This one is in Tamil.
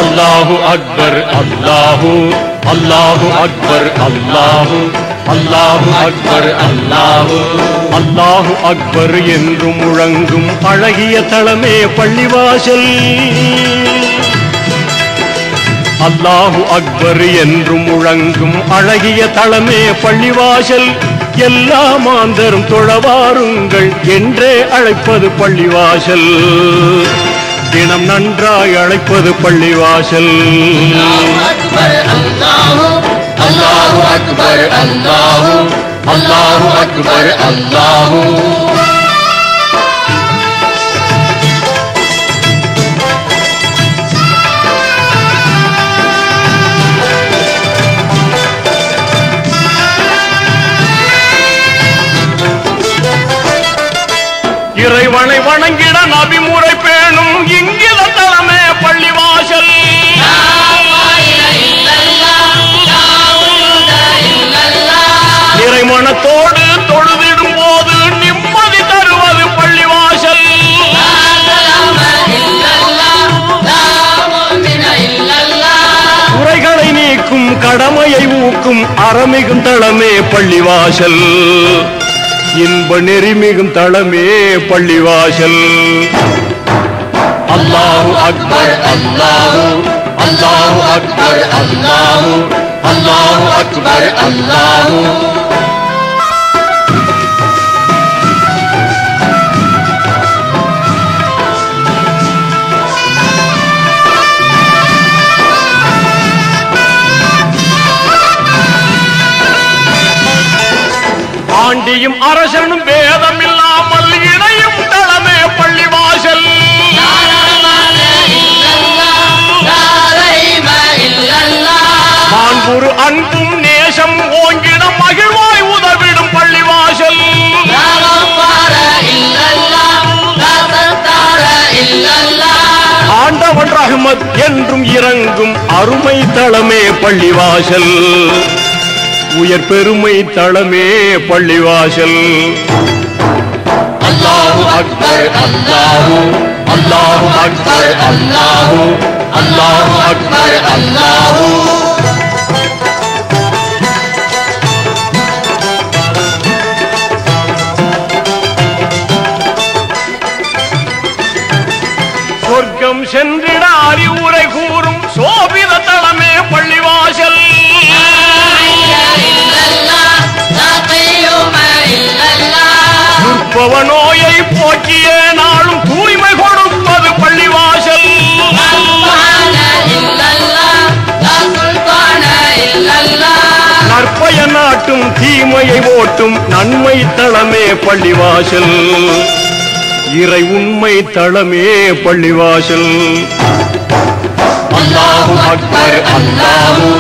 அல்லாஹு அக்பர் அல்லாஹு அல்லாஹு அக்பர் அல்லாஹு அல்லாஹு அக்பர் அல்லாஹு அல்லாஹு அக்பர் என்று முழங்கும் அழகிய தளமே பள்ளிவாசல். அல்லாஹு அக்பர் என்று முழங்கும் அழகிய தளமே பள்ளிவாசல். எல்லா மாந்தரும் தொழவாருங்கள் என்றே அழைப்பது பள்ளிவாசல். தினம் நன்றாய் அழைப்பது பள்ளிவாசல். அல்லாஹு அக்பர் அல்லாஹு அல்லாஹு அக்பர் அல்லாஹு. இறைவனை வணங்கிட நபிமுறை பேணும் இங்கித தலமே பள்ளிவாசல். இறைமனத்தோடு தொழுதிடும் போது நிம்மதி தருவது பள்ளிவாசல். குறைகளை நீக்கும் கடமையை ஊக்கும் அறமிகும் தளமே பள்ளிவாசல். இன்ப நெறிமிகும் தளமே பள்ளிவாசல். அல்லாஹு அக்பர் அல்லாஹு அல்லாஹு அக்பர் அல்லாஹு அல்லாஹு அக்பர் அல்லாஹு. ஆண்டியும் அரசனும் வேதம் இல்லாமல் இணையும் தளமே பள்ளிவாசல். மாண்புறு அன்பும் நேசம் ஓங்கிட மகிழ்வாய் உதவிடும் பள்ளிவாசல். ஆண்டவன் ரஹ்மத் என்றும் இறங்கும் அருமை தளமே பள்ளிவாசல். உயர் பெருமை தளமே பள்ளிவாசல். அல்லாஹு அக்பர் அல்லாஹு அல்லாஹு அக்பர் அல்லாஹு அல்லாஹு அக்பர் அல்லாஹு. சொர்க்கம் சென்றிட அறிவுரை கூறும் சோபித தளமே பள்ளிவாசல். நோயை போக்கிய நாளும் தூய்மை கொடுப்பது பள்ளிவாசல். நற்பய நாட்டும் தீமையை ஓட்டும் நன்மை தளமே பள்ளிவாசல். இறை உண்மை தளமே பள்ளிவாசல். அல்லாஹு அக்பர் அல்லாஹு